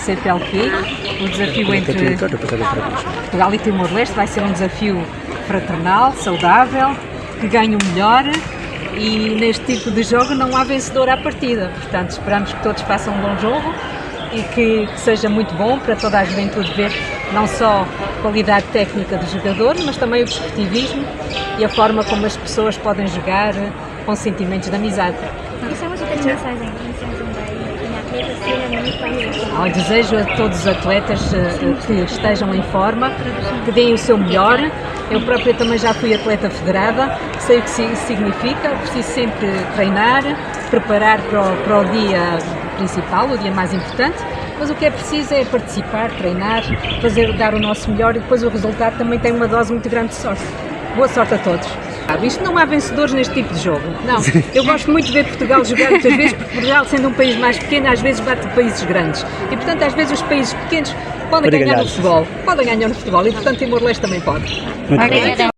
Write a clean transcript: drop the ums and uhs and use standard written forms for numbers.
CPLQ. O desafio entre Portugal e Timor-Leste vai ser um desafio fraternal, saudável, que ganhe o melhor, e neste tipo de jogo não há vencedor à partida. Portanto, esperamos que todos façam um bom jogo e que seja muito bom para toda a juventude ver não só a qualidade técnica dos jogadores, mas também o desportivismo e a forma como as pessoas podem jogar com sentimentos de amizade. Desejo a todos os atletas que estejam em forma, que deem o seu melhor. Eu própria também já fui atleta federada, sei o que isso significa, preciso sempre treinar, preparar para o dia principal, o dia mais importante, mas o que é preciso é participar, treinar, dar o nosso melhor, e depois o resultado também tem uma dose muito grande de sorte. Boa sorte a todos. Isto não há vencedores neste tipo de jogo, não. Eu gosto muito de ver Portugal jogar muitas vezes, porque Portugal, sendo um país mais pequeno, às vezes bate países grandes. E, portanto, às vezes os países pequenos podem ganhar no futebol, e, portanto, Timor-Leste também pode. Muito bem.